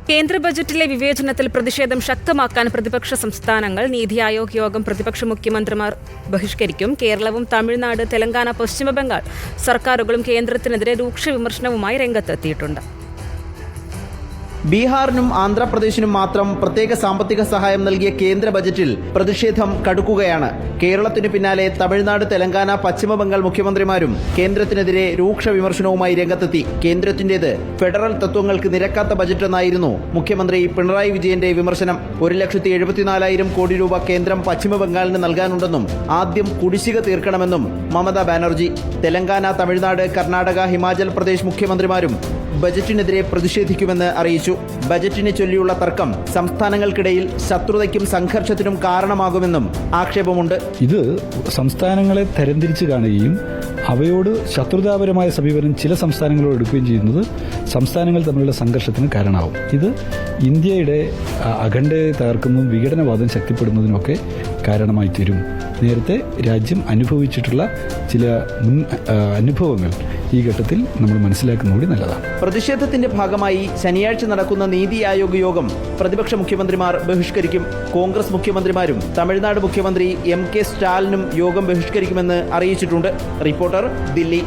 കേന്ദ്ര ബജറ്റിലെ വിവേചനത്തിൽ പ്രതിഷേധം ശക്തമാക്കാൻ പ്രതിപക്ഷ സംസ്ഥാനങ്ങൾ നീതി ആയോഗ് യോഗം പ്രതിപക്ഷ മുഖ്യമന്ത്രിമാർ ബഹിഷ്കരിക്കും. കേരളവും തമിഴ്നാട്, തെലങ്കാന, പശ്ചിമബംഗാൾ സർക്കാരുകളും കേന്ദ്രത്തിനെതിരെ രൂക്ഷ വിമർശനവുമായി രംഗത്തെത്തിയിട്ടുണ്ട്. ബീഹാറിനും ആന്ധ്രാപ്രദേശിനും മാത്രം പ്രത്യേക സാമ്പത്തിക സഹായം നൽകിയ കേന്ദ്ര ബജറ്റിൽ പ്രതിഷേധം കടുക്കുകയാണ്. കേരളത്തിനു പിന്നാലെ തമിഴ്നാട്, തെലങ്കാന, പശ്ചിമബംഗാൾ മുഖ്യമന്ത്രിമാരും കേന്ദ്രത്തിനെതിരെ രൂക്ഷ വിമർശനവുമായി രംഗത്തെത്തി. കേന്ദ്രത്തിന്റേത് ഫെഡറൽ തത്വങ്ങൾക്ക് നിരക്കാത്ത ബജറ്റെന്നായിരുന്നു മുഖ്യമന്ത്രി പിണറായി വിജയന്റെ വിമർശനം. 1,74,000 കോടി രൂപ കേന്ദ്രം പശ്ചിമബംഗാളിന് നൽകാനുണ്ടെന്നും ആദ്യം കുടിശ്ശിക തീർക്കണമെന്നും മമതാ ബാനർജി. തെലങ്കാന, തമിഴ്നാട്, കർണാടക, ഹിമാചൽ പ്രദേശ് മുഖ്യമന്ത്രിമാരും ബജറ്റിനെതിരെ പ്രതിഷേധിക്കുമെന്ന് അറിയിച്ചു. ബജറ്റിനെ ചൊല്ലിയുള്ള തർക്കം സംസ്ഥാനങ്ങൾക്കിടയിൽ ശത്രുതയ്ക്കും സംഘർഷത്തിനും കാരണമാകുമെന്നും ആക്ഷേപമുണ്ട്. ഇത് സംസ്ഥാനങ്ങളെ തരംതിരിച്ച് കാണുകയും അവയോട് ശത്രുതാപരമായ സമീപനം ചില സംസ്ഥാനങ്ങളോട് എടുക്കുകയും ചെയ്യുന്നത് സംസ്ഥാനങ്ങൾ തമ്മിലുള്ള സംഘർഷത്തിന് കാരണമാവും. ഇത് ഇന്ത്യയുടെ അഖണ്ഡതയെ തകർക്കുന്നതും വിഘടനവാദം ശക്തിപ്പെടുന്നതിനൊക്കെ കാരണമായി തീരും. നേരത്തെ രാജ്യം അനുഭവിച്ചിട്ടുള്ള ചില മുൻ അനുഭവങ്ങൾ ഈ ഘട്ടത്തിൽ നമ്മൾ മനസ്സിലാക്കുന്ന കൂടി നല്ലതാണ്. പ്രതിഷേധത്തിന്റെ ഭാഗമായി ശനിയാഴ്ച നടക്കുന്ന നീതി ആയോഗ് യോഗം പ്രതിപക്ഷ മുഖ്യമന്ത്രിമാർ ബഹിഷ്കരിക്കും. കോൺഗ്രസ് മുഖ്യമന്ത്രിമാരും തമിഴ്നാട് മുഖ്യമന്ത്രി MK സ്റ്റാലിനും യോഗം ബഹിഷ്കരിക്കുമെന്ന് അറിയിച്ചിട്ടുണ്ട്. റിപ്പോർട്ടർ, ദില്ലി.